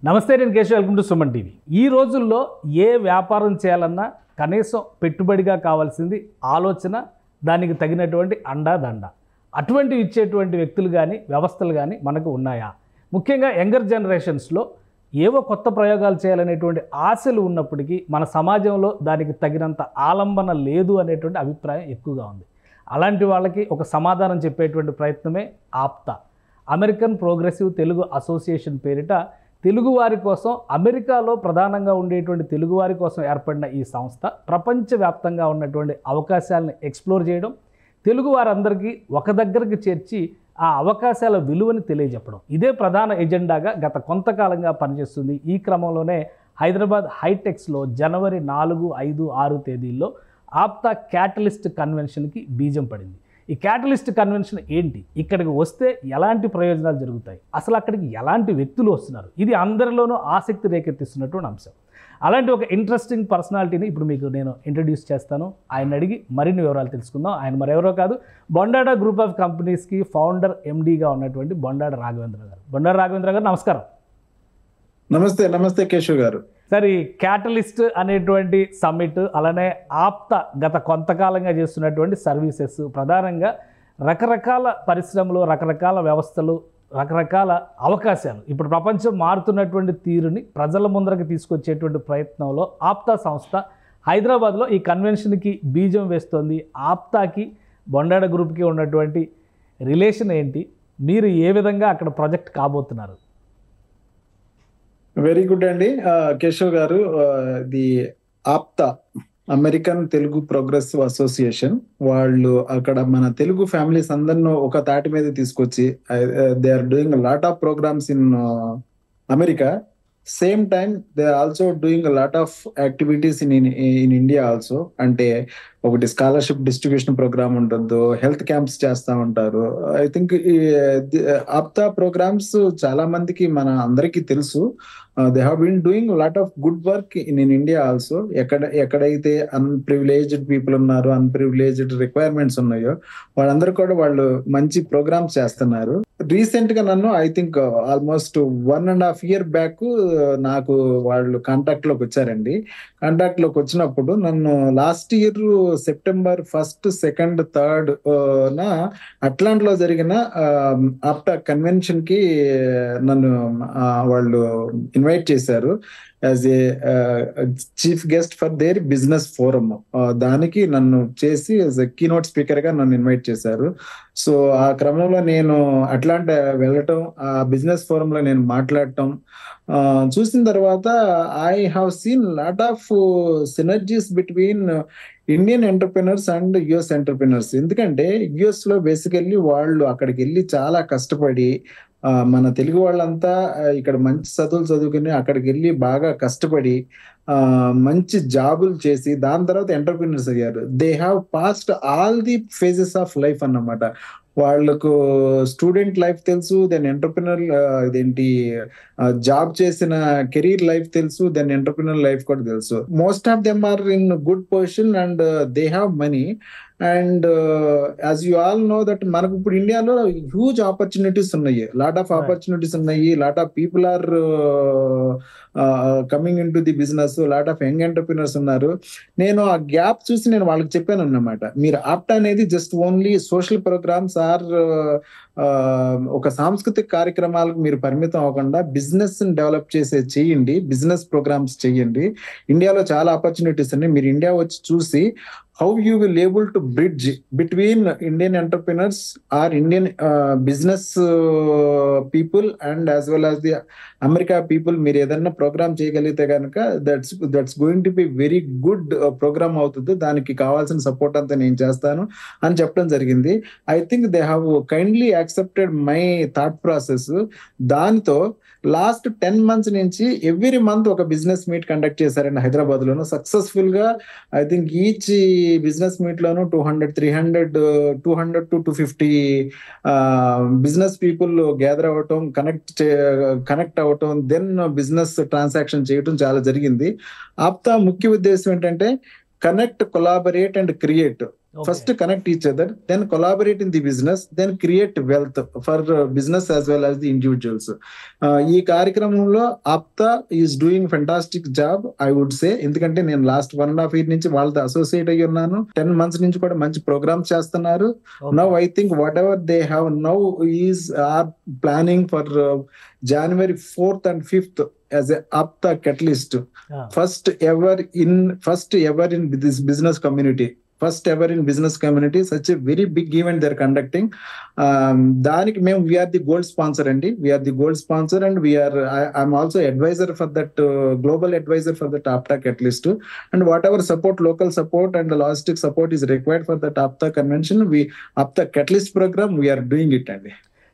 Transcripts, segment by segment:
నమస్తే, నేను Keshav. Welcome to Suman TV. ఈ రోజుల్లో ఏ వ్యాపారం చేయాలన్నా కనీసం పెట్టుబడిగా కావాల్సింది ఆలోచన, దానికి తగినటువంటి అండాదండ. అటువంటివి ఇచ్చేటువంటి వ్యక్తులు కానీ వ్యవస్థలు కానీ మనకు ఉన్నాయా? ముఖ్యంగా యంగర్ జనరేషన్స్లో ఏవో కొత్త ప్రయోగాలు చేయాలనేటువంటి ఆశలు ఉన్నప్పటికీ మన సమాజంలో దానికి తగినంత ఆలంబన లేదు అనేటువంటి అభిప్రాయం ఎక్కువగా ఉంది. అలాంటి వాళ్ళకి ఒక సమాధానం చెప్పేటువంటి ప్రయత్నమే APTA, American progressive Telugu association పేరిట తెలుగువారి కోసం, అమెరికాలో ప్రధానంగా ఉండేటువంటి తెలుగువారి కోసం ఏర్పడిన ఈ సంస్థ ప్రపంచవ్యాప్తంగా ఉన్నటువంటి అవకాశాలను ఎక్స్ప్లోర్ చేయడం, తెలుగు వారందరికీ ఒక దగ్గరికి చేర్చి ఆ అవకాశాల విలువని తెలియజెప్పడం, ఇదే ప్రధాన ఎజెండాగా గత కొంతకాలంగా పనిచేస్తుంది. ఈ క్రమంలోనే హైదరాబాద్ హైటెక్స్లో జనవరి 4, 5, 6 తేదీల్లో ఆప్తా క్యాటలిస్ట్ కన్వెన్షన్కి బీజం పడింది. ఈ క్యాటలిస్ట్ కన్వెన్షన్ ఏంటి, ఇక్కడికి వస్తే ఎలాంటి ప్రయోజనాలు జరుగుతాయి, అసలు అక్కడికి ఎలాంటి వ్యక్తులు వస్తున్నారు, ఇది అందరిలోనూ ఆసక్తి రేకెత్తిస్తున్నటువంటి అంశం. అలాంటి ఒక ఇంట్రెస్టింగ్ పర్సనాలిటీని ఇప్పుడు మీకు నేను ఇంట్రడ్యూస్ చేస్తాను. ఆయన అడిగి మరిన్ని వివరాలు తెలుసుకుందాం. ఆయన మరెవరో కాదు, బొండాడ గ్రూప్ ఆఫ్ కంపెనీస్కి ఫౌండర్, ఎండీగా ఉన్నటువంటి బొండాడ రాఘవేంద్ర గారు. బొండాడ రాఘవేంద్ర గారు, నమస్కారం. నమస్తే. నమస్తే కేశవ్ గారు. సార్, ఈ క్యాటలిస్ట్ అనేటువంటి సమ్మిట్, అలానే ఆప్తా గత కొంతకాలంగా చేస్తున్నటువంటి సర్వీసెస్, ప్రధానంగా రకరకాల పరిశ్రమలు, రకరకాల వ్యవస్థలు, రకరకాల అవకాశాలు, ఇప్పుడు ప్రపంచం మారుతున్నటువంటి తీరుని ప్రజల ముందరకు తీసుకొచ్చేటువంటి ప్రయత్నంలో ఆప్తా సంస్థ హైదరాబాద్లో ఈ కన్వెన్షన్కి బీజం వేస్తోంది. ఆప్తాకి బొండాడ గ్రూప్కి ఉన్నటువంటి రిలేషన్ ఏంటి, మీరు ఏ విధంగా అక్కడ ప్రొజెక్ట్ కాబోతున్నారు? వెరీ గుడ్ అండి కేశవ్ గారు. The APTA, American Telugu progressive association వాళ్ళు అక్కడ మన తెలుగు ఫ్యామిలీస్ అందరిని ఒక తాటి మీద తీసుకొచ్చి they are doing lot of programs in America. Same time they are also doing lot of activities in India also. అంటే ఒకటి స్కాలర్షిప్ డిస్ట్రిబ్యూషన్ ప్రోగ్రామ్ ఉంటుందో, హెల్త్ క్యాంప్స్ చేస్తూ ఉంటారు. ఐ థింక్ ఆప్తా ప్రోగ్రామ్స్ చాలా మందికి, మన అందరికీ తెలుసు. They have been doing lot of good work in India also. ఎక్కడైతే అన్ప్రివిలేజ్డ్ పీపుల్ ఉన్నారో, అన్ప్రివిలేజ్డ్ రిక్వైర్మెంట్స్ ఉన్నాయో, వాళ్ళందరూ కూడా వాళ్ళు మంచి ప్రోగ్రామ్స్ చేస్తున్నారు. రీసెంట్ గా నన్ను I think almost 1.5 year back నాకు వాళ్ళు కాంటాక్ట్ లోకి వచ్చారండి. కాంటాక్ట్ లోకి వచ్చినప్పుడు నన్ను లాస్ట్ ఇయర్ సెప్టెంబర్ 1, 2, 3 నా అట్లాంటాలో జరిగిన ఆప్టా కన్వెన్షన్ కి నన్ను వాళ్ళు ఇన్వైట్ చేశారు as a chief guest for their business forum. దానికి నన్ను చేసి యాజ్ ఎ కీనోట్ స్పీకర్ గా నన్ను ఇన్వైట్ చేశారు. సో ఆ క్రమంలో నేను అట్లాంటా వెళ్ళటం, ఆ బిజినెస్ ఫోరం లో నేను మాట్లాడటం చూసిన తర్వాత I have seen lot of synergies between Indian entrepreneurs and US entrepreneurs. ఎందుకంటే యుఎస్ లో బేసికల్లీ వాళ్ళు అక్కడికి వెళ్ళి చాలా కష్టపడి, మన తెలుగు వాళ్ళంతా ఇక్కడ మంచి చదువులు చదువుకుని అక్కడికి వెళ్ళి బాగా కష్టపడి మంచి జాబులు చేసి దాని తర్వాత ఎంటర్ప్రినర్స్ అయ్యారు. They have passed all the phases of life అన్నమాట. వాళ్ళకు స్టూడెంట్ లైఫ్ తెలుసు, దెన్ ఎంటర్ప్రినర్ ఇదేంటి జాబ్ చేసిన కెరీర్ లైఫ్ తెలుసు, దెన్ ఎంటర్ప్రినర్ లైఫ్ కూడా తెలుసు. Most of them are in good position and they have money. And as you all know that మనకు ఇప్పుడు ఇండియాలో హ్యూజ్ ఆపర్చునిటీస్ ఉన్నాయి, లాట్ ఆఫ్ ఆపర్చునిటీస్ ఉన్నాయి, lot of people are coming in to the business, lot of young entrepreneurs ఉన్నారు. నేను ఆ gap చూసి నేను వాళ్ళకి చెప్పాను అన్నమాట, మీరు ఆప్టా అనేది just only social programs or ఒక సాంస్కృతిక కార్యక్రమాలకు మీరు పరిమితం అవ్వకుండా బిజినెస్ డెవలప్ చేయండి, బిజినెస్ ప్రోగ్రామ్స్ చేయండి. ఇండియాలో చాలా ఆపర్చునిటీస్ ఉన్నాయి. మీరు ఇండియా వచ్చి చూసి how you will able to bridge between Indian entrepreneurs or Indian business people and as well as the America people. మీరు ఏదన్నా ప్రోగ్రామ్ చేయగలిగితే కనుక that's going to be very good program అవుతుంది. దానికి కావాల్సిన సపోర్ట్ అంతా నేను చేస్తాను అని చెప్పడం జరిగింది. I think they have kindly accepted my thought process. దాంతో లాస్ట్ 10 months నుంచి ఎవ్రీ మంత్ ఒక బిజినెస్ మీట్ కండక్ట్ చేశారండి హైదరాబాద్ లోను సక్సెస్ఫుల్ గా. I think each business meet లోను 200, 300, 200 to 250 బిజినెస్ పీపుల్ గ్యాదర్ అవ్వటం, కనెక్ట్ అవ్వటం, దెన్ బిజినెస్ ట్రాన్సాక్షన్ చేయటం చాలా జరిగింది. ఆప్తా ముఖ్య ఉద్దేశం ఏంటంటే connect, collaborate and create. First connect each other, then collaborate in the business, then create wealth for business as well as the individuals. ఈ కార్యక్రమంలో APTA is doing fantastic job I would say. ఎందుకంటే నేను last 1.5 year నుంచి వాళ్ళతో associate అయ్యి ఉన్నాను. 10 months నుంచి కూడా మంచి ప్రోగ్రామ్స్ చేస్తున్నారు. Now I think whatever they have now is are planning for January 4th and 5th as a Apta Catalyst. First ever in this business community. Such a very big event they're conducting. దానికి మేము we are the gold sponsor అండి. And I'm also advisor for that, global advisor for that Apta Catalyst. And whatever support, local support and the logistic support is required for that Apta convention, Apta Catalyst program, we are doing it అండి.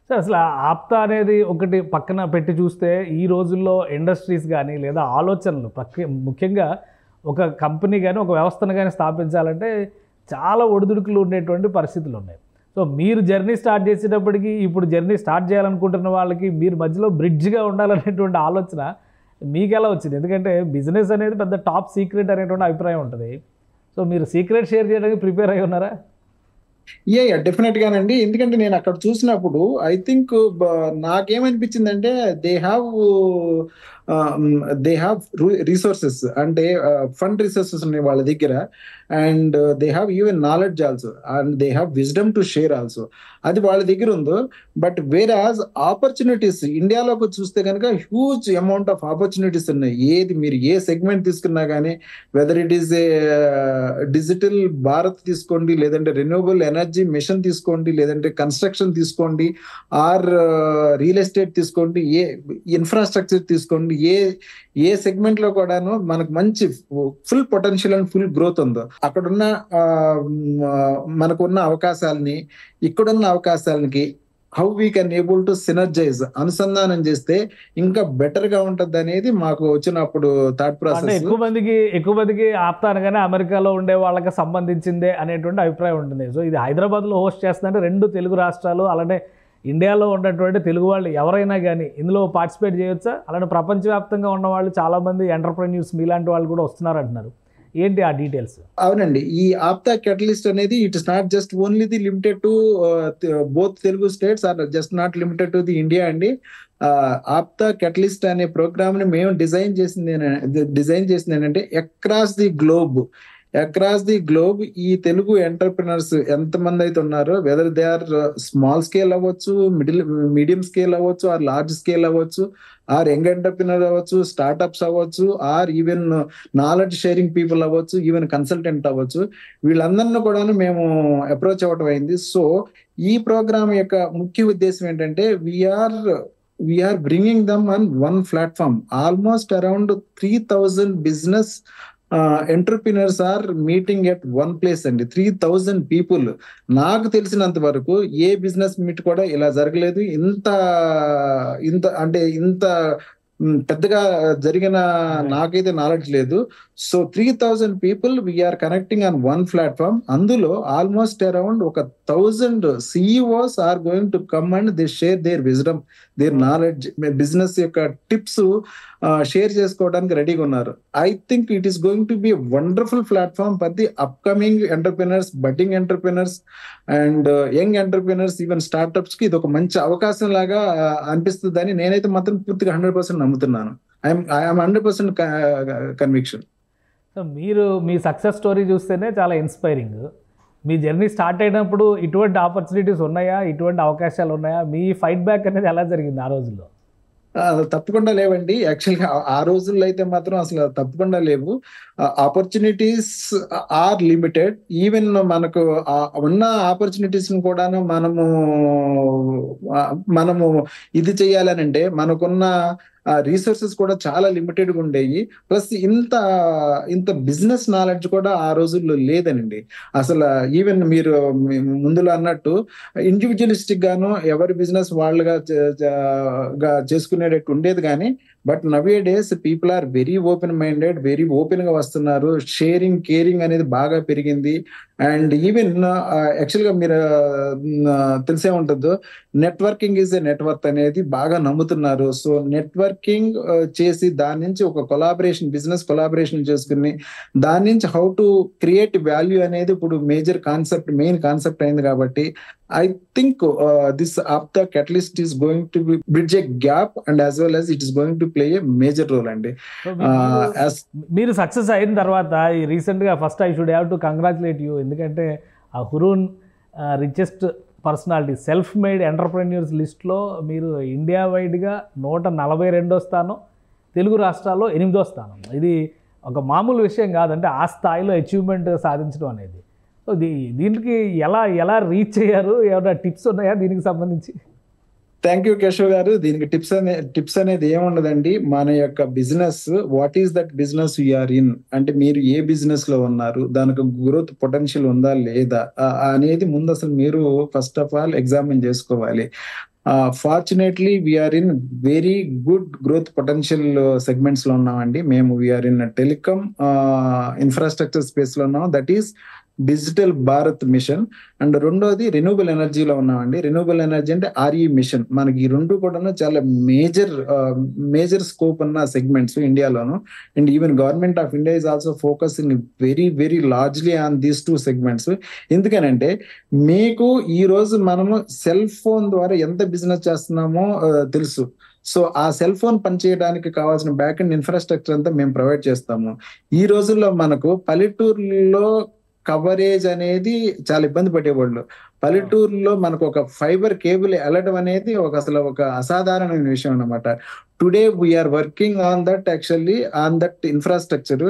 Sir, అసలు ఆప్తా అనేది ఒకటి పక్కన పెట్టి చూస్తే ఈ రోజుల్లో industries కానీ లేదా ఆలోచనలు ముఖ్యంగా ఒక కంపెనీ కానీ ఒక వ్యవస్థను కానీ స్థాపించాలంటే చాలా ఒడిదుడుకులు ఉండేటువంటి పరిస్థితులు ఉన్నాయి. సో మీరు జర్నీ స్టార్ట్ చేసేటప్పటికి ఇప్పుడు జర్నీ స్టార్ట్ చేయాలనుకుంటున్న వాళ్ళకి మీరు మధ్యలో బ్రిడ్జ్గా ఉండాలనేటువంటి ఆలోచన మీకు ఎలా వచ్చింది? ఎందుకంటే బిజినెస్ అనేది పెద్ద టాప్ సీక్రెట్ అనేటువంటి అభిప్రాయం ఉంటుంది. సో మీరు సీక్రెట్ షేర్ చేయడానికి ప్రిపేర్ అయి ఉన్నారా? డెఫినెట్ గానండి. ఎందుకంటే నేను అక్కడ చూసినప్పుడు ఐ థింక్ నాకేమనిపించిందంటే దే హ్యావ్ రిసోర్సెస్, అంటే ఫండ్ రిసోర్సెస్ ఉన్నాయి వాళ్ళ దగ్గర. And they have even knowledge also, and they have wisdom to share also. అది వాళ్ళ దగ్గర ఉందో. బట్ వేరాజ్ ఆపర్చునిటీస్ ఇండియాలోకి చూస్తే కనుక హ్యూజ్ అమౌంట్ ఆఫ్ ఆపర్చునిటీస్ ఉన్నాయి. మీరు ఏ సెగ్మెంట్ తీసుకున్నా కానీ, whether it is a digital Bharat తీసుకోండి, లేదంటే రెన్యూవబుల్ ఎనర్జీ మిషన్ తీసుకోండి, లేదంటే కన్స్ట్రక్షన్ తీసుకోండి, ఆర్ రియల్ ఎస్టేట్ తీసుకోండి, ఏ ఇన్ఫ్రాస్ట్రక్చర్ తీసుకోండి, ఏ సెగ్మెంట్ లో కూడాను మనకు మంచి full potential and full growth ఉందో, అక్కడున్న మనకున్న అవకాశాలని ఇక్కడున్న అవకాశాలకి how we can able to synergize, అనుసంధానం చేస్తే ఇంకా బెటర్ గా ఉంటది అనేది మాకు వచ్చినప్పుడు థాట్ ప్రాసెస్. ఎక్కువ మందికి ఆప్తా అనగానే అమెరికాలో ఉండే వాళ్ళకి సంబంధించిందే అనేటువంటి అభిప్రాయం ఉంటుంది. సో ఇది హైదరాబాద్ లో హోస్ట్ చేస్తుందంటే 2 తెలుగు రాష్ట్రాలు అలానే ఇండియాలో ఉన్నటువంటి తెలుగు వాళ్ళు ఎవరైనా కానీ ఇందులో పార్టిసిపేట్ చేయొచ్చా? అలానే ప్రపంచవ్యాప్తంగా ఉన్న వాళ్ళు చాలామంది ఎంటర్ప్రెన్యూర్స్ మీలాంటి వాళ్ళు కూడా వస్తున్నారు అంటున్నారు. ఏంటి ఆ డీటెయిల్స్? అవునండి, ఈ ఆప్తా కెటలిస్ట్ అనేది it is not just only the limited to both Telugu states, or just not limited to the India అండి. ఆప్తా కెటలిస్ట్ అనే ప్రోగ్రామ్ ని మేము డిజైన్ చేసింది ఏంటంటే అక్రాస్ ది గ్లోబ్ ఈ తెలుగు ఎంటర్ప్రినర్స్ ఎంతమంది అయితే ఉన్నారో, whether they are small scale అవ్వచ్చు, మీడియం స్కేల్ అవ్వచ్చు, ఆర్ లార్జ్ స్కేల్ అవ్వచ్చు, ఆర్ యంగ్ ఎంటర్ప్రినర్ అవ్వచ్చు, స్టార్ట్అప్స్ అవ్వచ్చు, or even knowledge sharing people అవ్వచ్చు, ఈవెన్ కన్సల్టెంట్ అవ్వచ్చు, వీళ్ళందరినీ కూడా మేము అప్రోచ్ అవ్వటం అయింది. సో ఈ ప్రోగ్రామ్ యొక్క ముఖ్య ఉద్దేశం ఏంటంటే we are bringing them on one platform. Almost around 3,000 business entrepreneurs are meeting at one place అండి. 3,000 పీపుల్. నాకు తెలిసినంత వరకు ఏ బిజినెస్ మీట్ కూడా ఇలా జరగలేదు. ఇంత పెద్దగా జరిగిన నాకైతే నాలెడ్జ్ లేదు. So 3,000 people we are connecting on one platform. అందులో almost around 1,000 CEOs are going to come and they share their wisdom, their knowledge, business యొక్క టిప్స్ షేర్ చేసుకోవడానికి రెడీగా ఉన్నారు. I think it is going to be wonderful platform for the upcoming entrepreneurs, budding entrepreneurs and young entrepreneurs, even startups కి ఇది ఒక మంచి అవకాశం లాగా అనిపిస్తుందని నేనైతే మాత్రం పూర్తిగా 100% నమ్ముతున్నాను. I'm 100% conviction. సో మీరు మీ సక్సెస్ స్టోరీ చూస్తేనే చాలా ఇన్స్పైరింగ్. మీ జర్నీ స్టార్ట్ అయినప్పుడు ఇటువంటి ఆపర్చునిటీస్ ఉన్నాయా, ఇటువంటి అవకాశాలు ఉన్నాయా? మీ ఫైట్ బ్యాక్ అనేది ఎలా జరిగింది ఆ రోజుల్లో? తప్పకుండా లేవండి. యాక్చువల్గా ఆ రోజుల్లో అయితే మాత్రం అసలు తప్పకుండా లేవు. Opportunities are limited. ఈవెన్ మనకు ఉన్న ఆపర్చునిటీస్ కూడాను మనము ఇది చేయాలనంటే మనకున్న రీసోర్సెస్ కూడా చాలా లిమిటెడ్ గా ఉండేవి. ప్లస్ ఇంత బిజినెస్ నాలెడ్జ్ కూడా ఆ రోజుల్లో లేదనండి. అసలు ఈవెన్ మీరు ముందులో అన్నట్టు ఇండివిజువలిస్టిక్ గాను ఎవరి బిజినెస్ వాళ్ళుగా చేసుకునేటట్టు ఉండేది. కానీ but nowadays people are very open minded, very open గా వస్తున్నారు. షేరింగ్ కేరింగ్ అనేది బాగా పెరిగింది. అండ్ ఈవెన్ యాక్చువల్ గా మీరు తెలిసే ఉంటుందో, నెట్వర్కింగ్ ఈజ్ ఎ నెట్వర్క్ అనేది బాగా నమ్ముతున్నారు. సో నెట్వర్కింగ్ చేసి దాని నుంచి ఒక కొలాబరేషన్, బిజినెస్ కొలాబరేషన్ చేసుకుని దాని నుంచి హౌ టు క్రియేట్ వాల్యూ అనేది ఇప్పుడు మెయిన్ కాన్సెప్ట్ అయింది. కాబట్టి I think this Apta Catalyst is going to bridge a gap, and as well as it is going to play a major role. And మీరు success అయిన తర్వాత రీసెంట్గా first I should have to congratulate you. ఎందుకంటే ఆ Hurun richest personality self made entrepreneurs లిస్ట్లో మీరు India వైడ్గా 142వ స్థానం, తెలుగు రాష్ట్రాల్లో 8వ స్థానం. ఇది ఒక మామూలు విషయం కాదంటే ఆ స్థాయిలో అచీవ్మెంట్ సాధించడం అనేది. సో దీనికి ఎలా రీచ్ అయ్యారు? ఏమైనా టిప్స్ ఉన్నాయా దీనికి సంబంధించి? థ్యాంక్ యూ కేశవ్ గారు. దీనికి టిప్స్ అనేది ఏముండదండి. మన యొక్క business, what is that business you are in, అంటే మీరు ఏ బిజినెస్ లో ఉన్నారు, దానికి గ్రోత్ పొటెన్షియల్ ఉందా లేదా అనేది ముందు అసలు మీరు ఫస్ట్ ఆఫ్ ఆల్ ఎగ్జామిన్ చేసుకోవాలి. Fortunately we are in very good growth potential segments లో ఉన్నామండి. మేము we are in telecom infrastructure space లో ఉన్నాం, that is digital Bharat mission. And రెండోది రెన్యూబుల్ ఎనర్జీలో ఉన్నామండి. రెన్యూబుల్ ఎనర్జీ అంటే RE మిషన్. మనకి ఈ రెండు కూడా చాలా మేజర్ స్కోప్ ఉన్న సెగ్మెంట్స్ ఇండియాలోను. And even government of India is also focusing very very largely on these 2 segments. ఎందుకనంటే మీకు ఈ రోజు మనము సెల్ ఫోన్ ద్వారా ఎంత బిజినెస్ చేస్తున్నామో తెలుసు. సో ఆ సెల్ ఫోన్ పనిచేయడానికి కావాల్సిన బ్యాక్ అండ్ ఇన్ఫ్రాస్ట్రక్చర్ అంతా మేము ప్రొవైడ్ చేస్తాము. ఈ రోజుల్లో మనకు పల్లెటూరులో కవరేజ్ అనేది చాలా ఇబ్బంది పడేవాళ్ళు. పల్లెటూరులో మనకు ఒక ఫైబర్ కేబుల్ వెళ్ళడం అనేది అసలు ఒక అసాధారణమైన విషయం అన్నమాట. Today we are working on that, actually on that infrastructure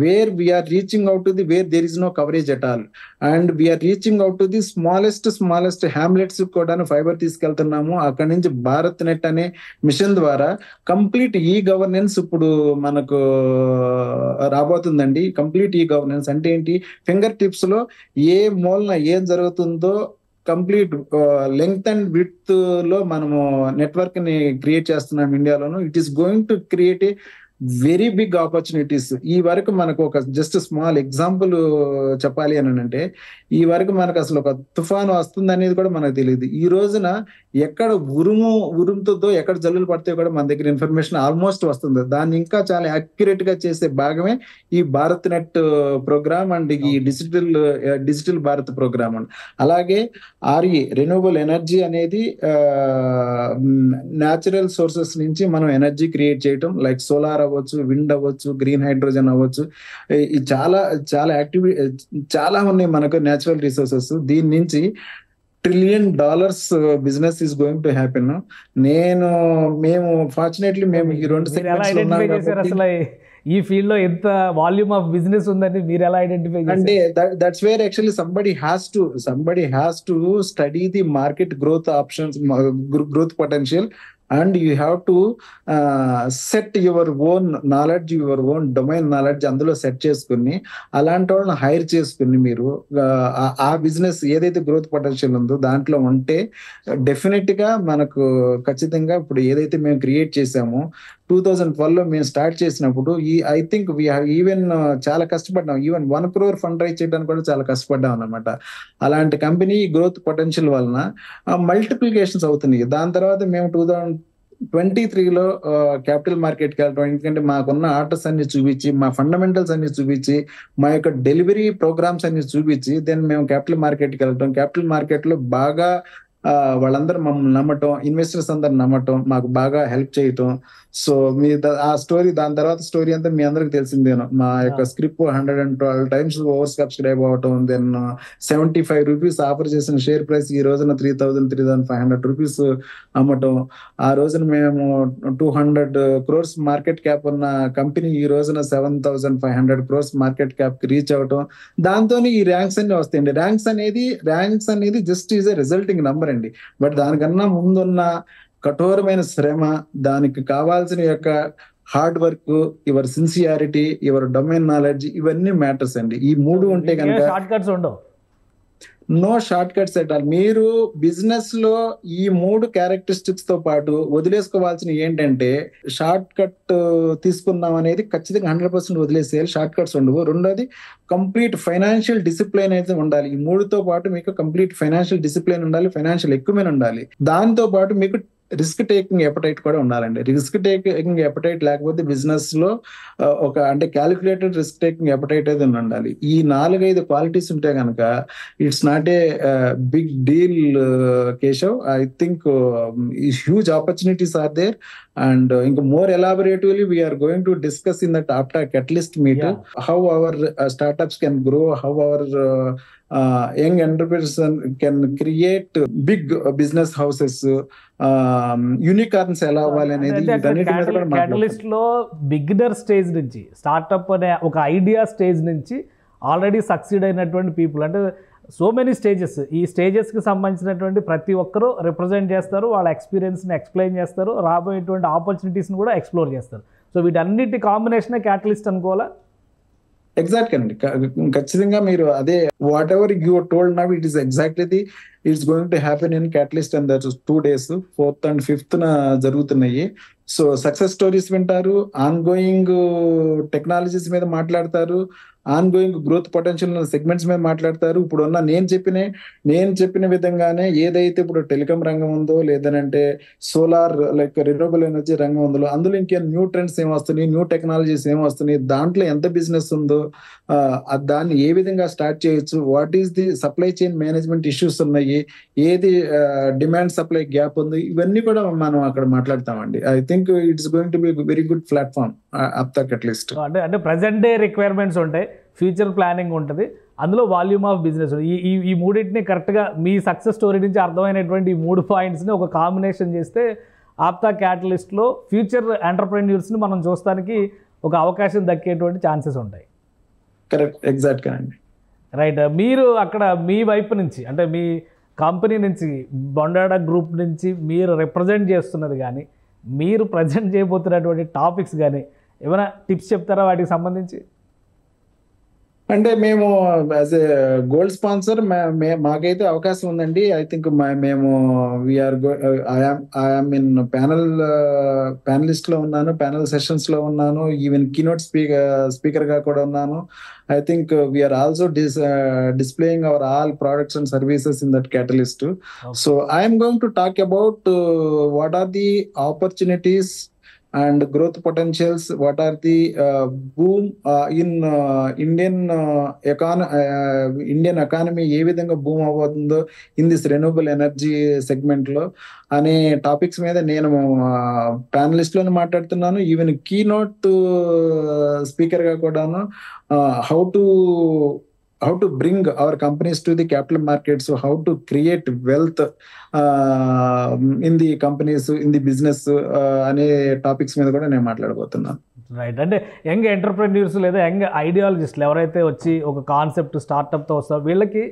where we are reaching out to the where there is no coverage at all. And we are reaching out to the smallest hamlets కూడా fibre తీసుకెళ్తున్నాము. అక్కడి నుంచి Bharat net అనే మిషన్ ద్వారా complete e governance ఇప్పుడు మనకు రాబోతుందండి. Complete e governance అంటే ఏంటి? ఫింగర్ టిప్స్ లో ఏ మూలన ఏం జరుగుతుందో కంప్లీట్ లెంగ్త్ అండ్ విడ్త్ లో మనము నెట్వర్క్ ని క్రియేట్ చేస్తున్నాం ఇండియాలోను. It is going to create a very big opportunities. ఈ వరకు మనకు ఒక జస్ట్ స్మాల్ ఎగ్జాంపుల్ చెప్పాలి అని అంటే, ఈ వరకు మనకు అసలు ఒక తుఫాను వస్తుంది అనేది కూడా మనకు తెలియదు. ఈ రోజున ఎక్కడ ఉరుముతుందో, ఎక్కడ జల్లులు పడితే కూడా మన దగ్గర ఇన్ఫర్మేషన్ ఆల్మోస్ట్ వస్తుంది. దాన్ని ఇంకా చాలా యాక్యురేట్ గా చేసే భాగమే ఈ భారత్ నెట్ ప్రోగ్రామ్ అండ్ ఈ డిజిటల్ భారత్ ప్రోగ్రామ్. అలాగే RE రెన్యూబుల్ ఎనర్జీ అనేది న్యాచురల్ సోర్సెస్ నుంచి మనం ఎనర్జీ క్రియేట్ చేయటం, లైక్ సోలార్ అవ్వచ్చు, విండ్ అవ్వచ్చు, గ్రీన్ హైడ్రోజన్ అవ్వచ్చు. చాలా ఉన్నాయి మనకు న్యాచురల్ రిసోర్సెస్. దీని నుంచి $1 trillion business is going to happen. మేము ఫార్చునేట్లీ మేము ఈ 2 సెగ్మెంట్స్ ఉన్నాం. అసలు ఈ ఫీల్డ్ లో ఎంత వాల్యూమ్ ఆఫ్ బిజినెస్ ఉందని మీరు ఎలా ఐడెంటిఫై చేశారు? అంటే that's where actually somebody has to study the market growth options, growth potential, and you have to set your own knowledge, your own domain knowledge అందులో సెట్ చేసుకుని అలాంటి వాళ్ళని హైర్ చేసుకుని మీరు ఆ బిజినెస్ ఏదైతే గ్రోత్ పొటెన్షియల్ ఉందో దాంట్లో ఉంటే డెఫినెట్ గా మనకు ఖచ్చితంగా ఇప్పుడు ఏదైతే మేము క్రియేట్ చేసామో 2012లో మేము స్టార్ట్ చేసినప్పుడు I think we have even చాలా కష్టపడ్డాం. ఈవెన్ 1 crore ఫండ్ రైజ్ చేయడానికి కూడా చాలా కష్టపడ్డాం అన్నమాట. అలాంటి కంపెనీ గ్రోత్ పొటెన్షియల్ వలన మల్టిప్లికేషన్స్ అవుతున్నాయి. దాని తర్వాత మేము 2023లో క్యాపిటల్ మార్కెట్కి వెళ్ళడం, ఎందుకంటే మాకున్న ఆర్డర్స్ అన్ని చూపించి, మా ఫండమెంటల్స్ అన్ని చూపించి, మా యొక్క డెలివరీ ప్రోగ్రామ్స్ అన్ని చూపించి దెన్ మేము క్యాపిటల్ మార్కెట్కి వెళ్ళడం. క్యాపిటల్ మార్కెట్లో బాగా వాళ్ళందరూ మమ్మల్ని నమ్మటం, ఇన్వెస్టర్స్ అందరు నమ్మటం, మాకు బాగా హెల్ప్ చేయటం. సో మీ ఆ స్టోరీ, దాని తర్వాత స్టోరీ అంతా మీ అందరికి తెలిసిందేను. మా యొక్క స్క్రిప్ట్ 112 times ఓవర్ సబ్స్క్రైబ్ అవటం, దెన్ 75 rupees ఆఫర్ చేసిన షేర్ ప్రైస్ ఈ రోజున 3,500 rupees అమ్మటం. ఆ రోజున మేము 200 crores మార్కెట్ క్యాప్ ఉన్న కంపెనీ ఈ రోజున 7,500 crores మార్కెట్ క్యాప్ కి రీచ్ అవటం. దాంతో ఈ ర్యాంక్స్ అన్ని వస్తాయండి. ర్యాంక్స్ అనేది just is a resulting number అండి. బట్ దానికన్నా ముందున్న కఠోరమైన శ్రమ, దానికి కావాల్సిన యొక్క hard work, your sincerity, your domain knowledge, ఇవన్నీ మ్యాటర్స్ అండి. ఈ 3 ఉంటే కనుక షార్ట్ కట్స్ ఉండవు. No short cuts at all. మీరు బిజినెస్ లో ఈ 3 క్యారెక్టరిస్టిక్స్ తో పాటు వదిలేసుకోవాల్సిన ఏంటంటే, షార్ట్ కట్ తీసుకున్నాం అనేది ఖచ్చితంగా 100% వదిలేసేయాలి. షార్ట్ కట్స్ ఉండవు. రెండోది కంప్లీట్ ఫైనాన్షియల్ డిసిప్లిన్ అయితే ఉండాలి. ఈ 3తో పాటు మీకు కంప్లీట్ ఫైనాన్షియల్ డిసిప్లిన్ ఉండాలి, ఫైనాన్షియల్ ఎక్విప్మెంట్ ఉండాలి. దాంతో పాటు మీకు రిస్క్ టేకింగ్ ఎపటైట్ కూడా ఉండాలండి. రిస్క్ టేకింగ్ ఎపటైట్ లేకపోతే బిజినెస్ లో అంటే క్యాలిక్యులేటెడ్ రిస్క్ టేకింగ్ ఎపటైట్ అయితే ఉండాలి. ఈ 4-5 క్వాలిటీస్ ఉంటే కనుక it's not a big deal Keshav. I think huge opportunities are there. And ఇంకా more elaboratively we are going to discuss in that APTA Catalyst meet how our startups can grow, how our young entrepreneurs can create big business houses, unicorns ఎలా అవ్వాలి అనేది catalyst లో beginner stage నుంచి startup అనే ఒక idea stage నుంచి already succeed అయినటువంటి people, అంటే సో మెనీ స్టేజెస్, ఈ స్టేజెస్కి సంబంధించినటువంటి ప్రతి ఒక్కరూ రిప్రజెంట్ చేస్తారు, వాళ్ళ ఎక్స్పీరియన్స్ని ఎక్స్ప్లెయిన్ చేస్తారు, రాబోయేటువంటి ఆపర్చునిటీస్ని కూడా ఎక్స్ప్లోర్ చేస్తారు. సో వీటన్నిటి కాంబినేషనే క్యాటలిస్ట్ అనుకోవాలా? ఎగ్జాక్ట్ అండి. ఖచ్చితంగా మీరు అదే what ever you told now it is exactly it's going to happen in catalyst. And that 2 days 4th and 5th జరుగుతున్నాయి. సో సక్సెస్ స్టోరీస్ వింటారు, ఆన్ గోయింగ్ టెక్నాలజీస్ మీద మాట్లాడతారు, on going growth potential segments మీద మాట్లాడతారు. ఇప్పుడు ఉన్న నేను చెప్పిన విధంగానే ఏదైతే ఇప్పుడు టెలికాం రంగం ఉందో, లేదనంటే సోలార్ లైక్ రిన్యూవబుల్ ఎనర్జీ రంగం ఉందో, అందులో ఇంకే న్యూ ట్రెండ్స్ ఏమొస్తున్నాయి, న్యూ టెక్నాలజీస్ ఏమొస్తున్నాయి, దాంట్లో ఎంత బిజినెస్ ఉందో, దాన్ని ఏ విధంగా స్టార్ట్ చేయొచ్చు, what is the supply chain management issues ఉన్నాయి, ఏది డిమాండ్ సప్లై గ్యాప్ ఉంది, ఇవన్నీ కూడా మనం అక్కడ మాట్లాడతామండి. I think it's going to be very good platform APTA Catalyst. అంటే ప్రెసెంట్ డే రిక్వైర్మెంట్స్ ఉంటాయి, ఫ్యూచర్ ప్లానింగ్ ఉంటుంది, అందులో వాల్యూమ్ ఆఫ్ బిజినెస్. ఈ మూడింటిని కరెక్ట్గా మీ సక్సెస్ స్టోరీ నుంచి అర్థమైనటువంటి ఈ 3 పాయింట్స్ని ఒక కాంబినేషన్ చేస్తే APTA Catalystలో ఫ్యూచర్ ఎంటర్ప్రెన్యూర్స్ని మనం చూస్తానికి ఒక అవకాశం దక్కేటువంటి ఛాన్సెస్ ఉంటాయి. కరెక్ట్, ఎగ్జాక్ట్గా అండి. రైట్. మీరు అక్కడ మీ వైపు నుంచి, అంటే మీ కంపెనీ నుంచి, బొండాడా గ్రూప్ నుంచి మీరు రిప్రజెంట్ చేస్తున్నది కానీ, మీరు ప్రజెంట్ చేయబోతున్నటువంటి టాపిక్స్ కానీ ఏమైనా టిప్స్ చెప్తారా వాటికి సంబంధించి? అంటే మేము యాజ్ ఏ గోల్డ్ స్పాన్సర్ మాకైతే అవకాశం ఉందండి. ఐ థింక్ మేము ఐఎమ్ ఇన్ ప్యానలిస్ట్ లో ఉన్నాను, ప్యానల్ సెషన్స్ లో ఉన్నాను, ఈవెన్ కీనోట్ స్పీకర్ గా కూడా ఉన్నాను. I think we are also displaying our all products and services in that Catalyst. Okay. So I am going to talk about what are the opportunities and growth potentials, what are the boom in Indian economy ఏ విధంగా boom అవ్వబోతుందో in this renewable energy segment లో అనే topics మీద నేను panellist లోనే మాట్లాడుతున్నాను. Even keynote speaker గా కూడాను how to bring our companies to the capital markets, so how to create wealth in the companies, in the business అనే టాపిక్స్ మీద కూడా నేను మాట్లాడబోతున్నాను. రైట్. అంటే యంగ్ ఎంటర్ప్రెన్యూర్స్ లేదా యంగ్ ఐడియాలజిస్టులు ఎవరైతే వచ్చి ఒక కాన్సెప్ట్ స్టార్టప్తో వస్తారో వీళ్ళకి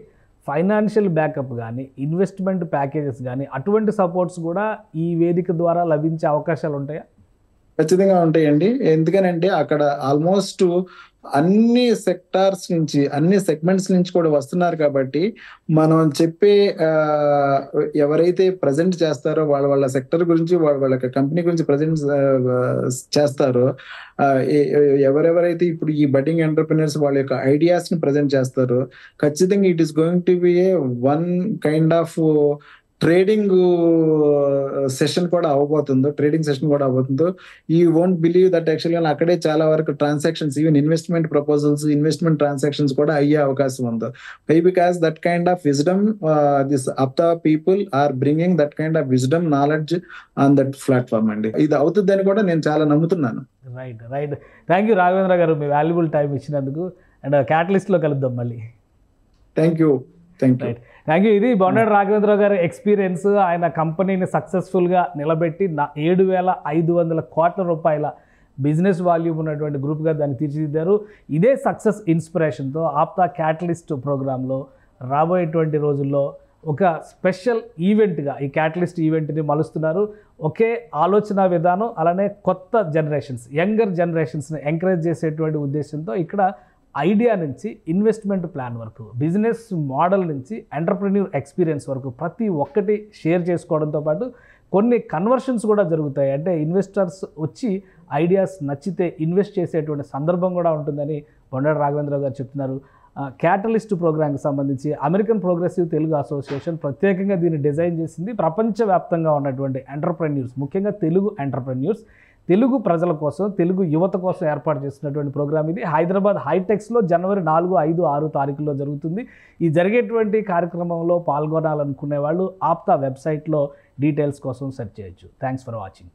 ఫైనాన్షియల్ బ్యాకప్ కానీ, ఇన్వెస్ట్మెంట్ ప్యాకేజెస్ కానీ, అటువంటి సపోర్ట్స్ కూడా ఈ వేదిక ద్వారా లభించే అవకాశాలు ఉంటాయా? ఖచ్చితంగా ఉంటాయండి. ఎందుకనంటే అక్కడ ఆల్మోస్ట్ అన్ని సెక్టార్స్ నుంచి, అన్ని సెగ్మెంట్స్ నుంచి కూడా వస్తున్నారు కాబట్టి మనం చెప్పే ఎవరైతే ప్రజెంట్ చేస్తారో వాళ్ళ సెక్టర్ గురించి, వాళ్ళ కంపెనీ గురించి ప్రజెంట్ చేస్తారో, ఎవరెవరైతే ఇప్పుడు ఈ బడ్డింగ్ ఎంటర్ప్రెన్యూర్స్ వాళ్ళ యొక్క ఐడియాస్ ని ప్రజెంట్ చేస్తారో ఖచ్చితంగా it is going to be a one kind of trading session కూడా అవబోతుందో. యూ వోంట్ బిలీవ్ దట్ యాక్చువల్గా అక్కడే చాలా వరకు transactions, even investment proposals, investment transactions కూడా అయ్యే అవకాశం ఉందో. Why because that kind of wisdom this APTA people are bringing that kind of wisdom knowledge on that platform అండి. ఇది అవుతుందని కూడా నేను చాలా నమ్ముతున్నాను. రైట్. థ్యాంక్ యూ రాఘవేంద్ర గారు, మీ వాల్యుబుల్ టైం ఇచ్చినందుకు. అండ్ క్యాటలిస్ట్లో కలుద్దాం మళ్ళీ. Thank you. ఇది బొండాడ రాఘవేంద్ర గారి ఎక్స్పీరియన్స్. ఆయన కంపెనీని సక్సెస్ఫుల్గా నిలబెట్టి 7,500 కోట్ల రూపాయల బిజినెస్ వాల్యూమ్ ఉన్నటువంటి గ్రూప్గా దాన్ని తీర్చిదిద్దారు. ఇదే సక్సెస్ ఇన్స్పిరేషన్తో APTA Catalyst ప్రోగ్రాంలో రాబోయేటువంటి రోజుల్లో ఒక స్పెషల్ ఈవెంట్గా ఈ క్యాటలిస్ట్ ఈవెంట్ని మలుస్తున్నారు. ఒకే ఆలోచన విధానం, అలానే కొత్త జనరేషన్స్, యంగర్ జనరేషన్స్ని ఎంకరేజ్ చేసేటువంటి ఉద్దేశంతో ఇక్కడ ఐడియా నుంచి ఇన్వెస్ట్మెంట్ ప్లాన్ వరకు, బిజినెస్ మోడల్ నుంచి ఎంటర్ప్రెన్యూర్ ఎక్స్పీరియన్స్ వరకు ప్రతి ఒక్కటి షేర్ చేసుకోవడంతో పాటు కొన్ని కన్వర్షన్స్ కూడా జరుగుతాయి. అంటే ఇన్వెస్టర్స్ వచ్చి ఐడియాస్ నచ్చితే ఇన్వెస్ట్ చేసేటువంటి సందర్భం కూడా ఉంటుందని బొండాడి రాఘవేంద్రరావు గారు చెప్తున్నారు. క్యాటలిస్ట్ ప్రోగ్రామ్కి సంబంధించి అమెరికన్ ప్రోగ్రెసివ్ తెలుగు అసోసియేషన్ ప్రత్యేకంగా దీన్ని డిజైన్ చేసింది. ప్రపంచవ్యాప్తంగా ఉన్నటువంటి ఎంటర్ప్రెన్యూర్స్, ముఖ్యంగా తెలుగు ఎంటర్ప్రెన్యూర్స్, తెలుగు ప్రజల కోసం, తెలుగు యువత కోసం ఏర్పాటు చేసినటువంటి ప్రోగ్రామ్ ఇది. హైదరాబాద్ హైటెక్స్లో జనవరి 4, 5, 6 తారీఖుల్లో జరుగుతుంది. ఈ జరిగేటువంటి కార్యక్రమంలో పాల్గొనాలనుకునే వాళ్ళు ఆప్తా వెబ్సైట్లో డీటెయిల్స్ కోసం సెర్చ్ చేయొచ్చు. Thanks for watching.